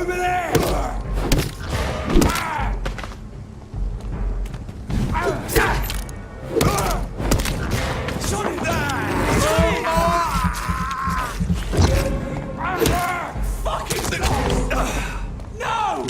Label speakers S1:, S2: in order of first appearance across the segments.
S1: Over there! Shut it down! Fucking thing! No!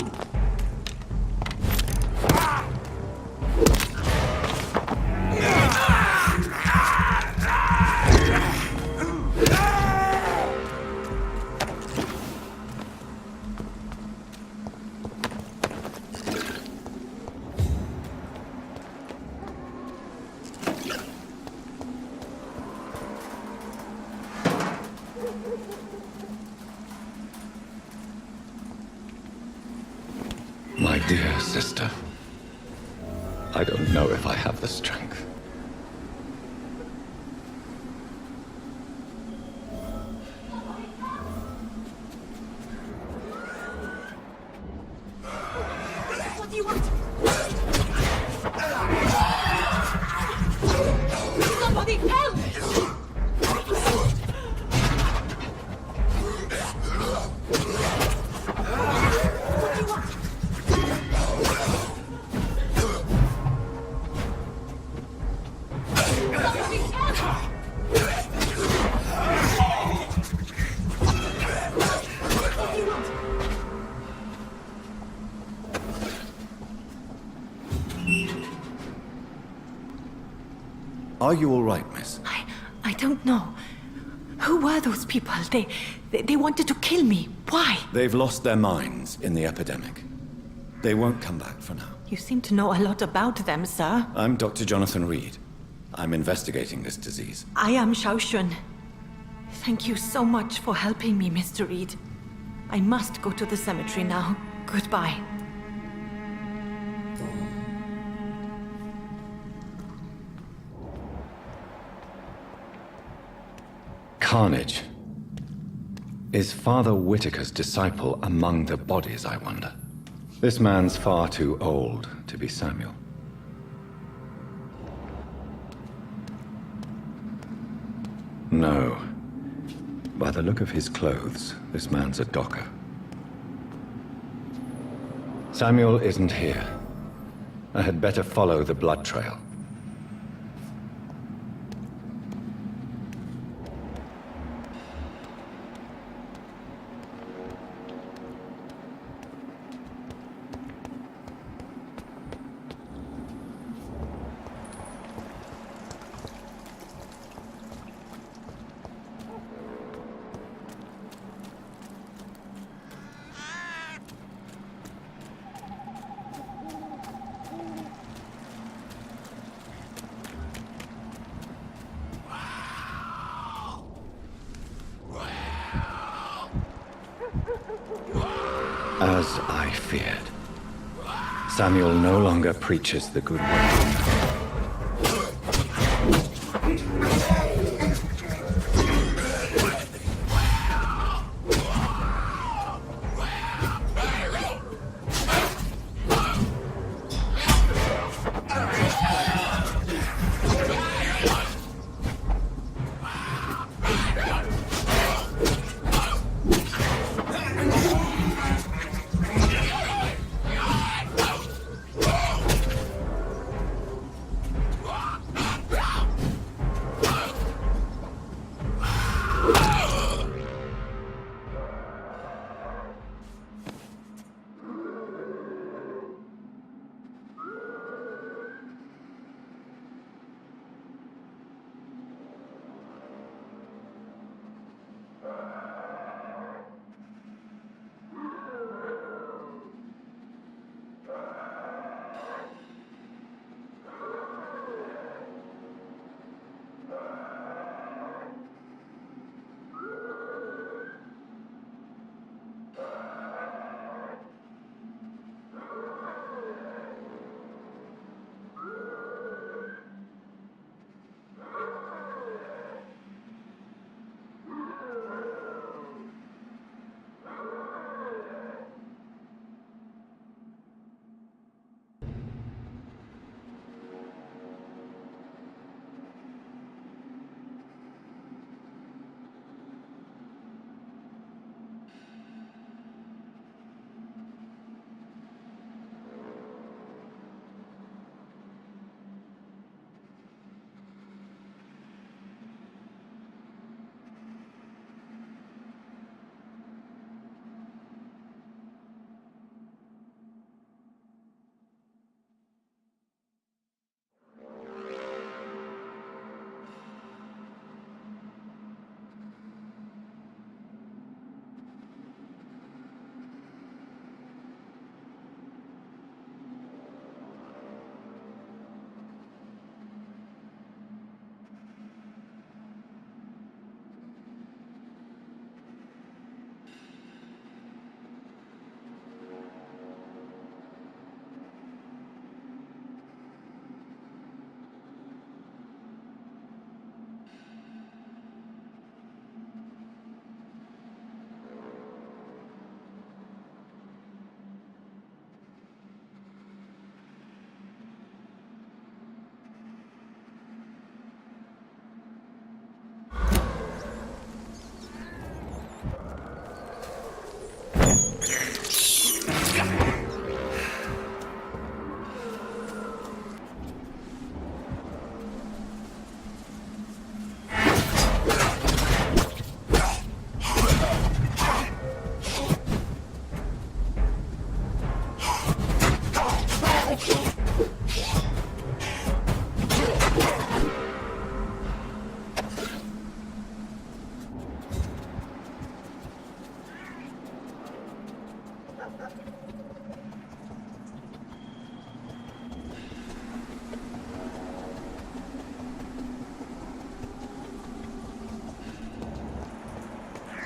S2: My dear sister, I don't know if I have the strength.
S3: What do you want? Somebody help!
S4: Are you all right, miss?
S3: I don't know. Who were those people? They wanted to kill me. Why?
S4: They've lost their minds in the epidemic. They won't come back for now.
S3: You seem to know a lot about them, sir.
S4: I'm Dr. Jonathan Reed. I'm investigating this disease.
S3: I am Xiaoxun. Thank you so much for helping me, Mr. Reed. I must go to the cemetery now. Goodbye.
S2: Carnage. Is Father Whitaker's disciple among the bodies, I wonder? This man's far too old to be Samuel. No. By the look of his clothes, this man's a docker. Samuel isn't here. I had better follow the blood trail. As I feared, Samuel no longer preaches the good word.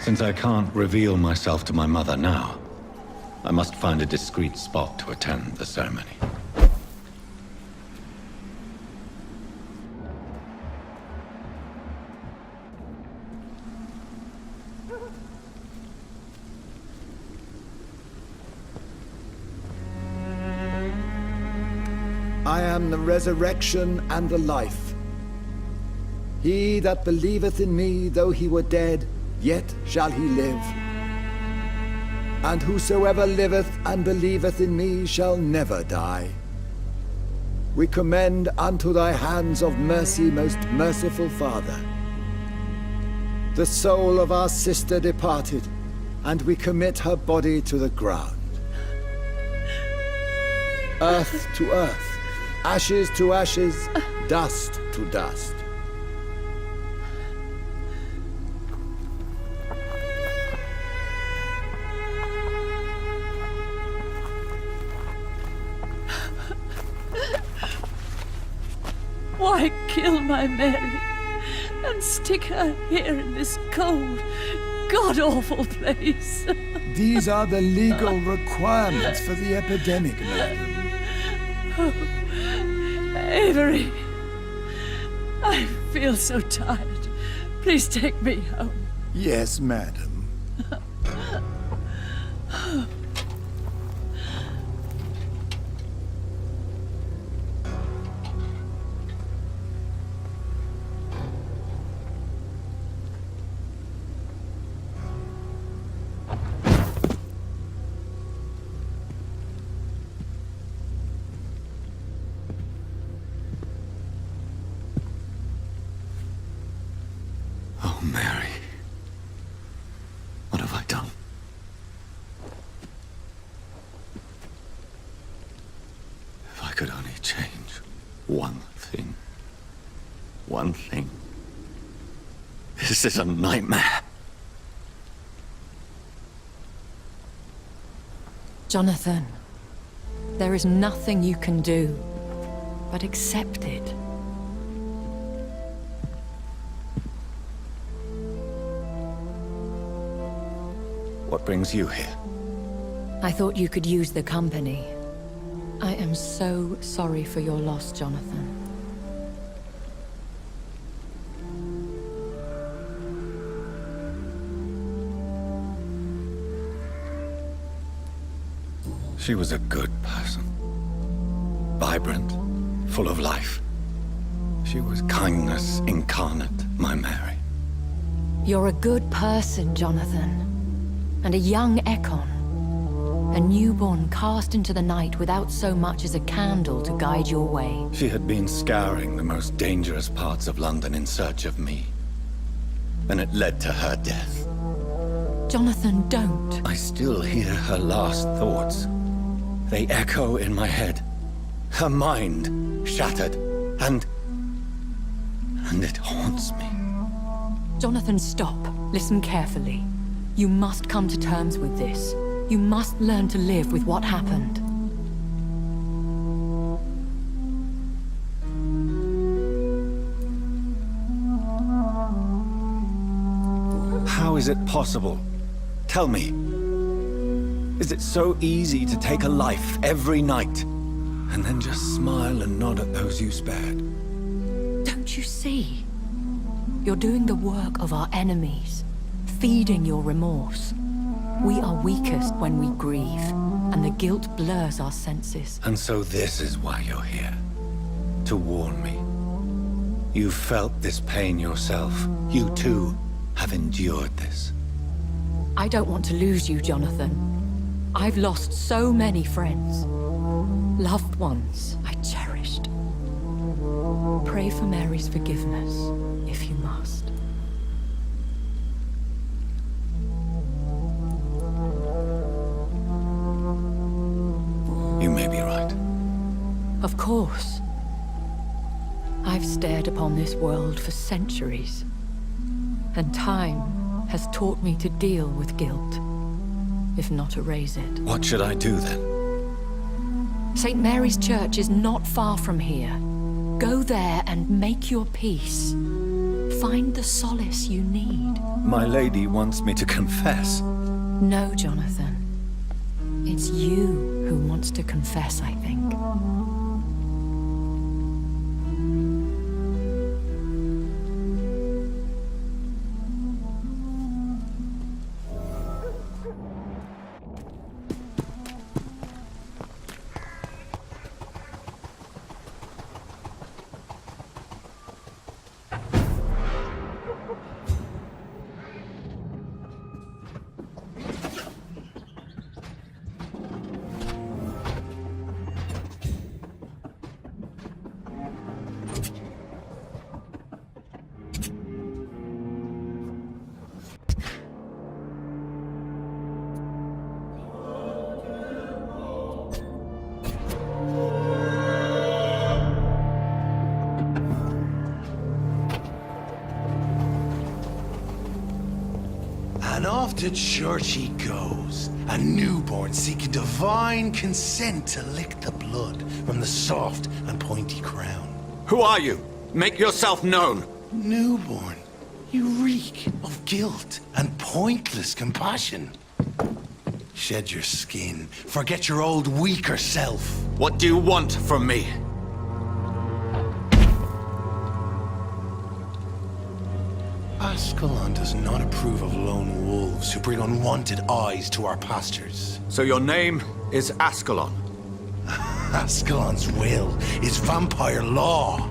S2: Since I can't reveal myself to my mother now, I must find a discreet spot to attend the ceremony.
S5: I am the resurrection and the life. He that believeth in me, though he were dead, yet shall he live. And whosoever liveth and believeth in me shall never die. We commend unto thy hands of mercy, most merciful Father, the soul of our sister departed, and we commit her body to the ground. Earth to earth, ashes to ashes, dust to dust.
S6: Why kill my Mary and stick her here in this cold, god-awful place?
S5: These are the legal requirements for the epidemic, madam.
S6: Avery, I feel so tired. Please take me home.
S5: Yes, madam.
S2: Oh, Mary. What have I done? If I could only change one thing. One thing. This is a nightmare.
S7: Jonathan, there is nothing you can do but accept it.
S2: What brings you here?
S7: I thought you could use the company. I am so sorry for your loss, Jonathan.
S2: She was a good person. Vibrant, full of life. She was kindness incarnate, my Mary.
S7: You're a good person, Jonathan. And a young Ekon. A newborn cast into the night without so much as a candle to guide your way.
S2: She had been scouring the most dangerous parts of London in search of me. And it led to her death.
S7: Jonathan, don't.
S2: I still hear her last thoughts. They echo in my head. Her mind shattered, and it haunts me.
S7: Jonathan, stop. Listen carefully. You must come to terms with this. You must learn to live with what happened.
S2: How is it possible? Tell me. Is it so easy to take a life every night, and then just smile and nod at those you spared?
S7: Don't you see? You're doing the work of our enemies, feeding your remorse. We are weakest when we grieve, and the guilt blurs our senses.
S2: And so this is why you're here. To warn me. You've felt this pain yourself. You too have endured this.
S7: I don't want to lose you, Jonathan. I've lost so many friends. Loved ones I cherished. Pray for Mary's forgiveness, if you must.
S2: You may be right.
S7: Of course. I've stared upon this world for centuries, and time has taught me to deal with guilt. if not erase it.
S2: What should I do then?
S7: St. Mary's Church is not far from here. Go there and make your peace. Find the solace you need.
S2: My lady wants me to confess.
S7: No, Jonathan. It's you who wants to confess, I think.
S1: And off to church he goes, a newborn seeking divine consent to lick the blood from the soft and pointy crown.
S2: Who are you? Make yourself known.
S1: Newborn, you reek of guilt and pointless compassion. Shed your skin, forget your old weaker self.
S2: What do you want from me?
S1: Ascalon does not approve of lone wolves who bring unwanted eyes to our pastures.
S2: So your name is Ascalon?
S1: Ascalon's will is vampire law.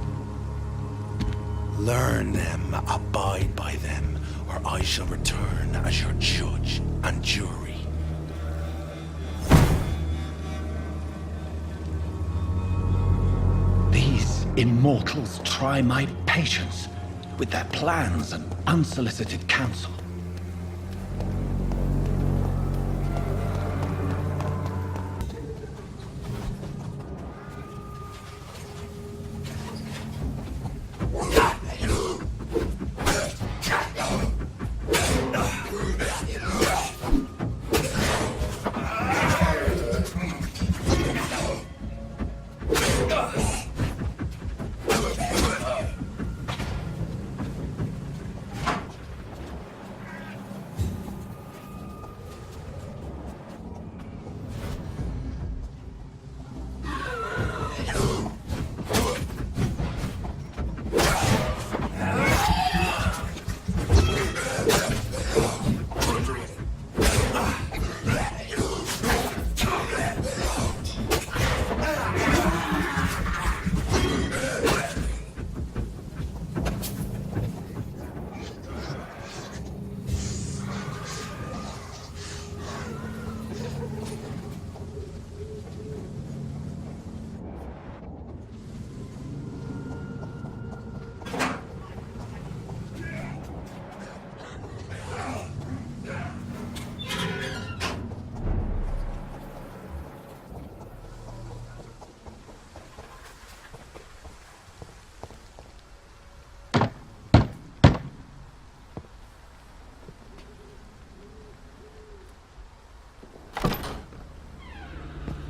S1: Learn them, abide by them, or I shall return as your judge and jury.
S2: These immortals try my patience with their plans and unsolicited counsel.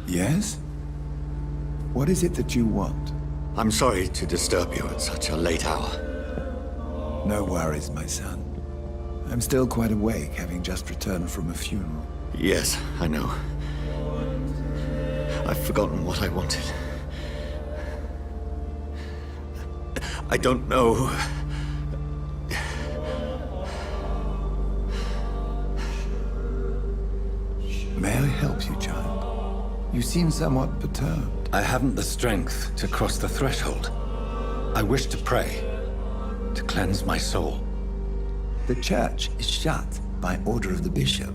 S5: Yes? What is it that you want?
S2: I'm sorry to disturb you at such a late hour.
S5: No worries, my son. I'm still quite awake, having just returned from a funeral.
S2: Yes, I know. I've forgotten what I wanted. I don't know.
S5: May I help you, child? You seem somewhat perturbed.
S2: I haven't the strength to cross the threshold. I wish to pray, to cleanse my soul.
S5: The church is shut by order of the bishop.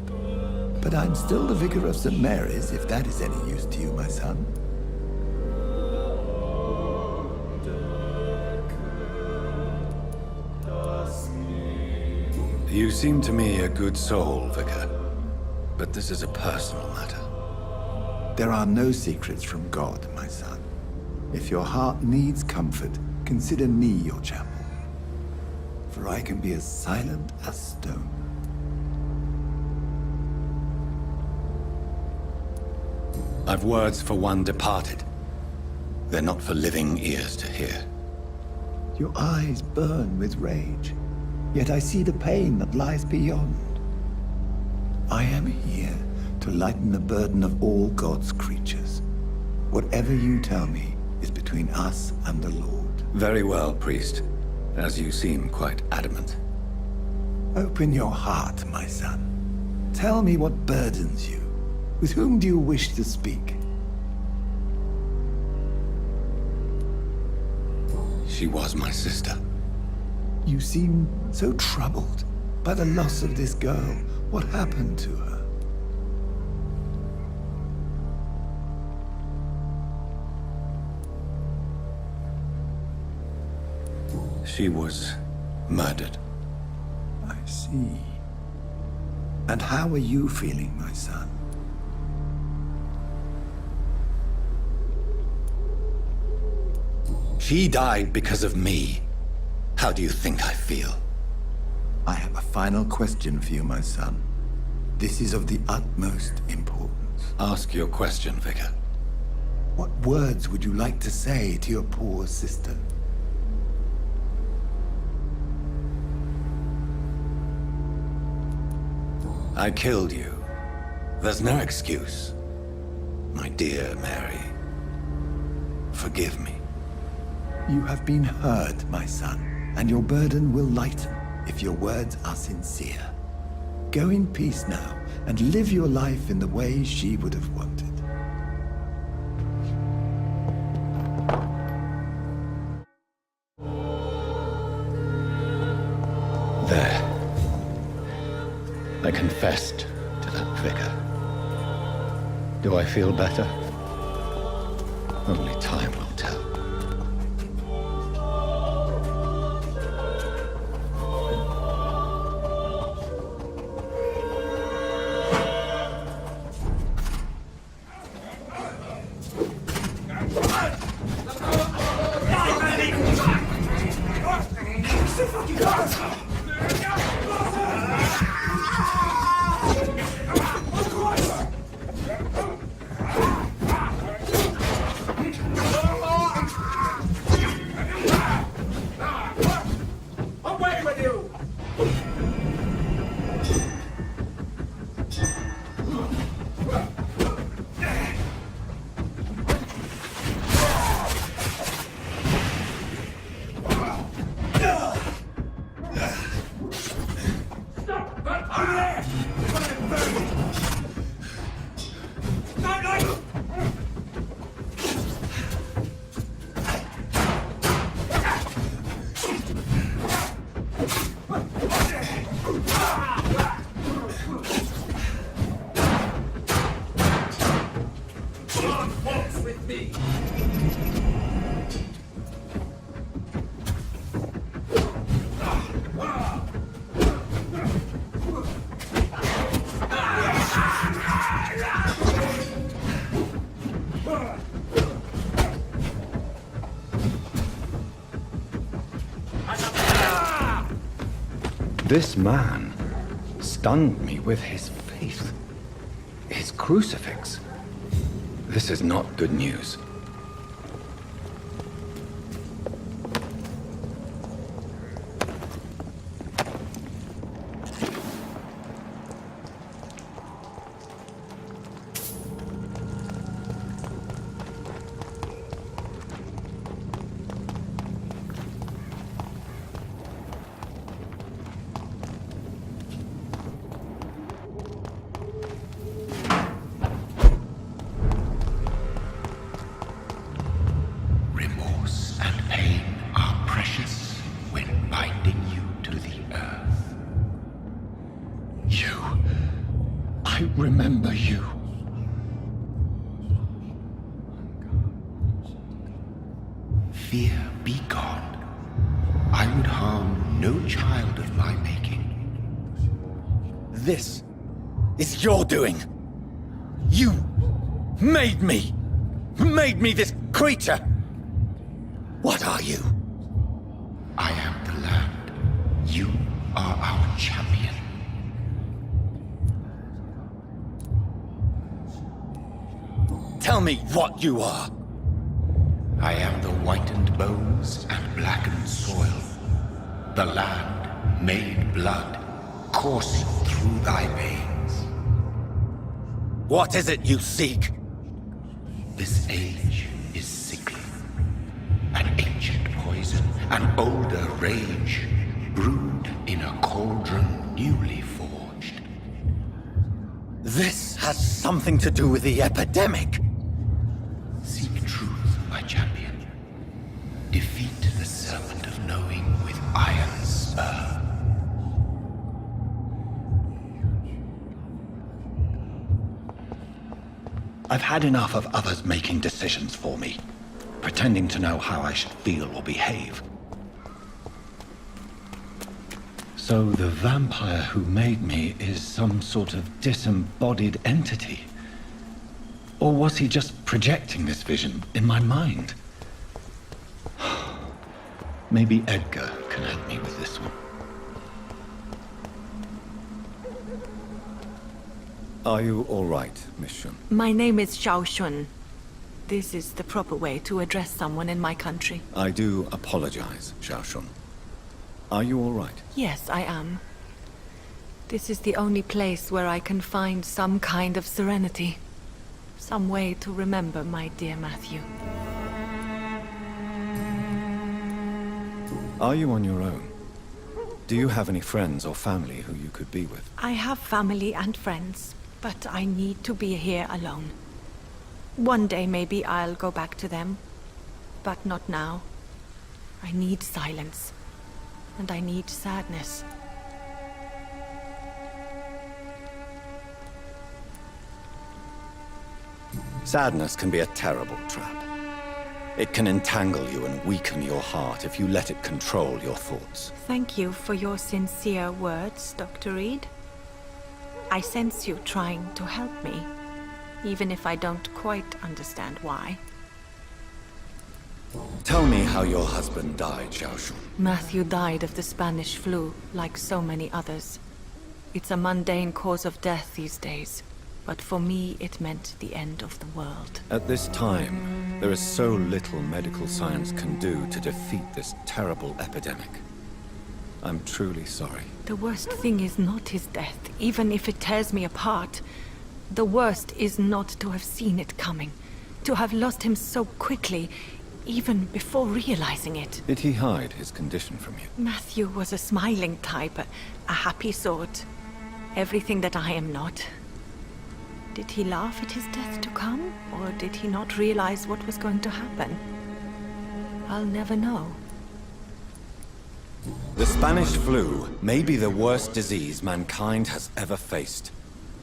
S5: But I'm still the vicar of St. Mary's, if that is any use to you, my son.
S2: You seem to me a good soul, Vicar. But this is a personal matter.
S5: There are no secrets from God, my son. If your heart needs comfort, consider me your chapel. For I can be as silent as stone.
S4: I've words for one departed. They're not for living ears to hear.
S5: Your eyes burn with rage, yet I see the pain that lies beyond. I am here to lighten the burden of all God's creatures. Whatever you tell me is between us and the Lord.
S4: Very well, priest. As you seem quite adamant.
S5: Open your heart, my son. Tell me what burdens you. With whom do you wish to speak?
S4: She was my sister.
S5: You seem so troubled by the loss of this girl. What happened to her?
S4: She was murdered.
S5: I see. And how are you feeling, my son?
S4: She died because of me. How do you think I feel?
S5: I have a final question for you, my son. This is of the utmost importance.
S4: Ask your question, Vicar.
S5: What words would you like to say to your poor sister?
S4: I killed you. There's no excuse. My dear Mary, forgive me.
S5: You have been heard, my son, and your burden will lighten if your words are sincere. Go in peace now, and live your life in the way she would have wanted.
S4: There. I confessed to that vicar. Do I feel better? Only time will tell. This man stunned me with his faith, his crucifix. This is not good news. Remember you. Fear be gone. I would harm no child of my making. This is your doing. You made me this creature. What are you? I am the land. You are our champion.
S2: Tell me what you are.
S8: I am the whitened bones and blackened soil, the land made blood coursing through thy veins.
S2: What is it you seek?
S8: This age is sickly. An ancient poison, an older rage, brewed in a cauldron newly forged.
S2: This has something to do with the epidemic.
S8: Seek truth, my champion. Defeat the serpent of knowing with iron spur.
S4: I've had enough of others making decisions for me, pretending to know how I should feel or behave. So the vampire who made me is some sort of disembodied entity? Or was he just projecting this vision in my mind? Maybe Edgar can help me with this one.
S2: Are you all right, Miss Shun?
S3: My name is Xiao Shun. This is the proper way to address someone in my country.
S2: I do apologize, Xiao Shun. Are you all right?
S3: Yes, I am. This is the only place where I can find some kind of serenity. Some way to remember my dear Matthew.
S2: Are you on your own? Do you have any friends or family who you could be with?
S3: I have family and friends, but I need to be here alone. One day maybe I'll go back to them, but not now. I need silence, and I need sadness.
S2: Sadness can be a terrible trap. It can entangle you and weaken your heart if you let it control your thoughts.
S3: Thank you for your sincere words, Dr. Reed. I sense you trying to help me, even if I don't quite understand why.
S2: Tell me how your husband died, Xiao Shun.
S3: Matthew died of the Spanish flu, like so many others. It's a mundane cause of death these days, but for me it meant the end of the world.
S2: At this time, there is so little medical science can do to defeat this terrible epidemic. I'm truly sorry.
S3: The worst thing is not his death, even if it tears me apart. The worst is not to have seen it coming, to have lost him so quickly, even before realizing it.
S2: Did he hide his condition from you?
S3: Matthew was a smiling type, a happy sort. Everything that I am not. Did he laugh at his death to come, or did he not realize what was going to happen? I'll never know.
S2: The Spanish flu may be the worst disease mankind has ever faced.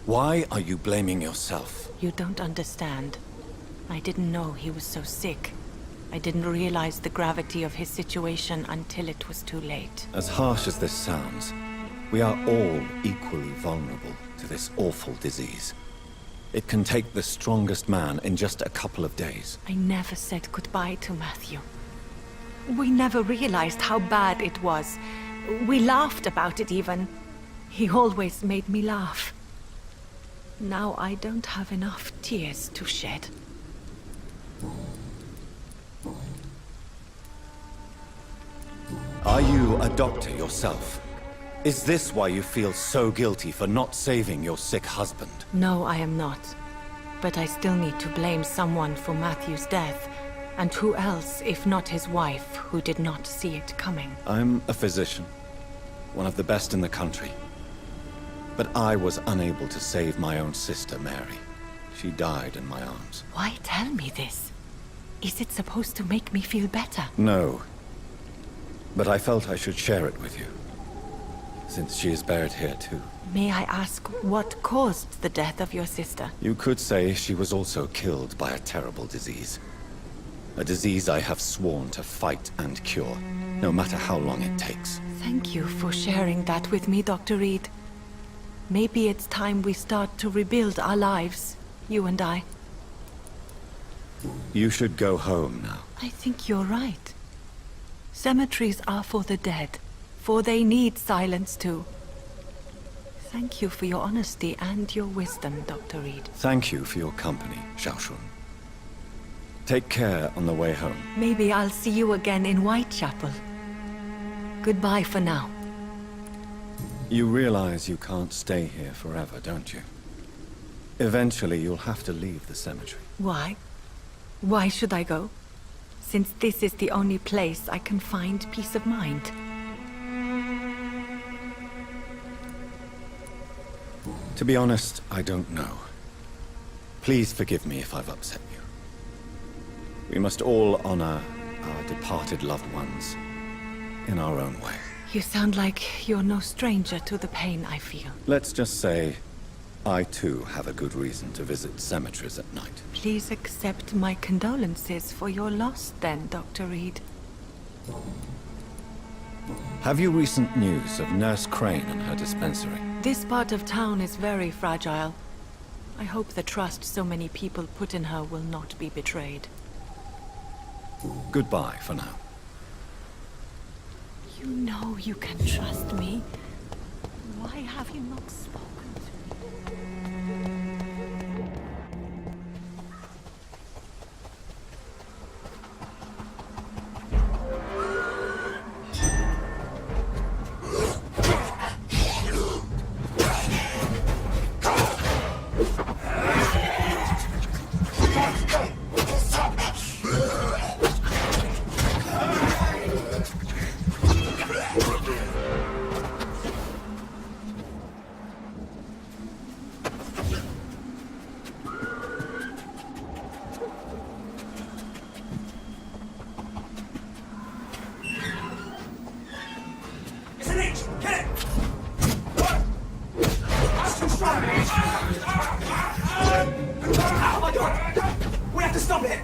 S2: Why are you blaming yourself?
S3: You don't understand. I didn't know he was so sick. I didn't realize the gravity of his situation until it was too late.
S2: As harsh as this sounds, we are all equally vulnerable to this awful disease. It can take the strongest man in just a couple of days.
S3: I never said goodbye to Matthew. We never realized how bad it was. We laughed about it even. He always made me laugh. Now I don't have enough tears to shed.
S2: Are you a doctor yourself? Is this why you feel so guilty for not saving your sick husband?
S3: No, I am not. But I still need to blame someone for Matthew's death. And who else, if not his wife, who did not see it coming?
S2: I'm a physician, one of the best in the country. But I was unable to save my own sister, Mary. She died in my arms.
S3: Why tell me this? Is it supposed to make me feel better?
S2: No. But I felt I should share it with you, since she is buried here too.
S3: May I ask what caused the death of your sister?
S2: You could say she was also killed by a terrible disease. A disease I have sworn to fight and cure, no matter how long it takes.
S3: Thank you for sharing that with me, Dr. Reed. Maybe it's time we start to rebuild our lives, you and I.
S2: You should go home now.
S3: I think you're right. Cemeteries are for the dead, for they need silence too. Thank you for your honesty and your wisdom, Dr. Reed.
S2: Thank you for your company, Xiao Shun. Take care on the way home.
S3: Maybe I'll see you again in Whitechapel. Goodbye for now.
S2: You realize you can't stay here forever, don't you? Eventually, you'll have to leave the cemetery.
S3: Why? Why should I go? Since this is the only place I can find peace of mind.
S2: To be honest, I don't know. Please forgive me if I've upset you. We must all honor our departed loved ones in our own way.
S3: You sound like you're no stranger to the pain I feel.
S2: Let's just say, I too have a good reason to visit cemeteries at night.
S3: Please accept my condolences for your loss then, Dr. Reed.
S2: Have you recent news of Nurse Crane and her dispensary?
S3: This part of town is very fragile. I hope the trust so many people put in her will not be betrayed.
S2: Goodbye for now.
S3: You know you can trust me. Why have you not spoken to me?
S1: We have to stop it!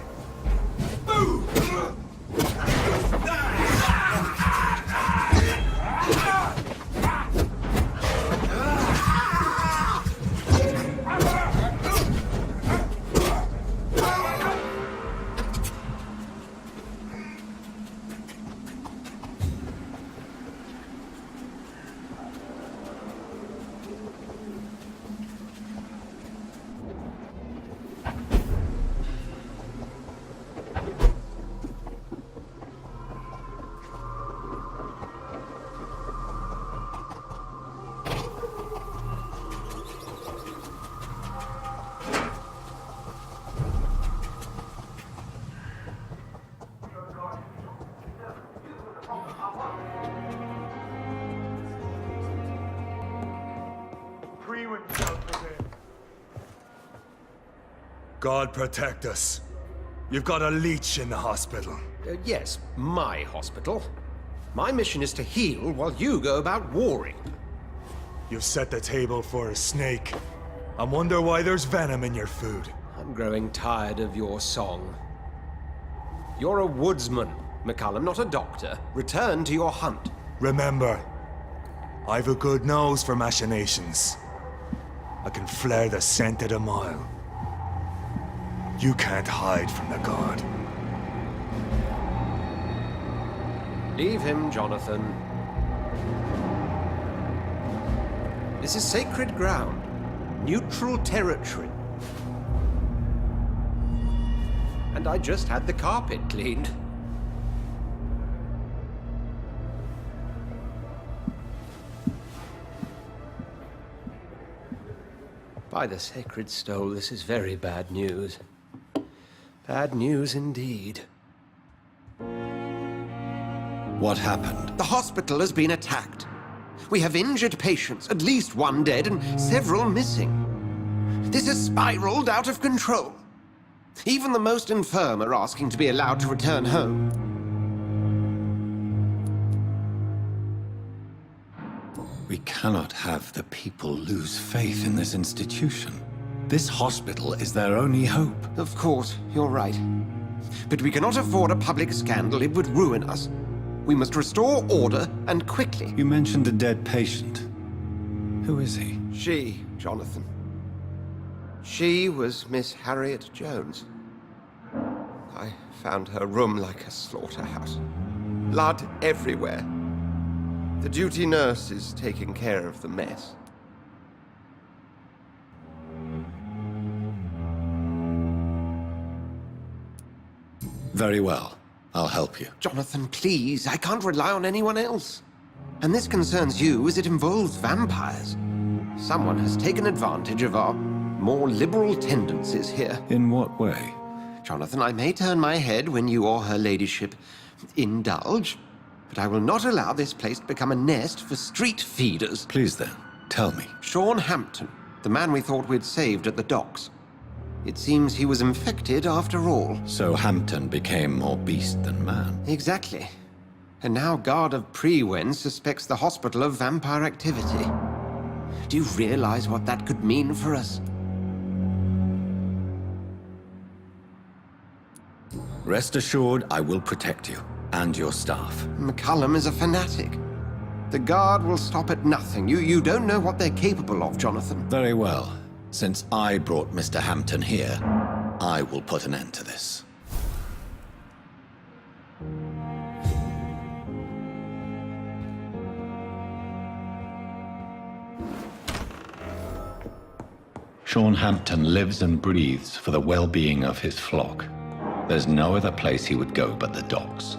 S9: God protect us. You've got a leech in the hospital.
S10: Yes, my hospital. My mission is to heal while you go about warring.
S9: You've set the table for a snake. I wonder why there's venom in your food.
S10: I'm growing tired of your song. You're a woodsman, McCallum, not a doctor. Return to your hunt.
S9: Remember, I've a good nose for machinations. I can flare the scent at a mile. You can't hide from the god.
S10: Leave him, Jonathan. This is sacred ground. Neutral territory. And I just had the carpet cleaned. By the sacred stole, this is very bad news. Bad news indeed.
S2: What happened?
S10: The hospital has been attacked. We have injured patients, at least one dead and several missing. This has spiraled out of control. Even the most infirm are asking to be allowed to return home.
S2: We cannot have the people lose faith in this institution. This hospital is their only hope.
S10: Of course, you're right. But we cannot afford a public scandal. It would ruin us. We must restore order, and quickly.
S2: You mentioned a dead patient. Who is he?
S10: She, Jonathan. She was Miss Harriet Jones. I found her room like a slaughterhouse. Blood everywhere. The duty nurse is taking care of the mess.
S2: Very well. I'll help you.
S10: Jonathan, please, I can't rely on anyone else. And this concerns you as it involves vampires. Someone has taken advantage of our more liberal tendencies here.
S2: In what way?
S10: Jonathan, I may turn my head when you or her ladyship indulge, but I will not allow this place to become a nest for street feeders.
S2: Please then, tell me.
S10: Sean Hampton, the man we thought we'd saved at the docks. It seems he was infected after all.
S2: So Hampton became more beast than man.
S10: Exactly. And now Guard of Prewen suspects the hospital of vampire activity. Do you realize what that could mean for us?
S2: Rest assured, I will protect you and your staff.
S10: McCullum is a fanatic. The Guard will stop at nothing. You don't know what they're capable of, Jonathan.
S2: Very well. Since I brought Mr. Hampton here, I will put an end to this.
S4: Sean Hampton lives and breathes for the well-being of his flock. There's no other place he would go but the docks.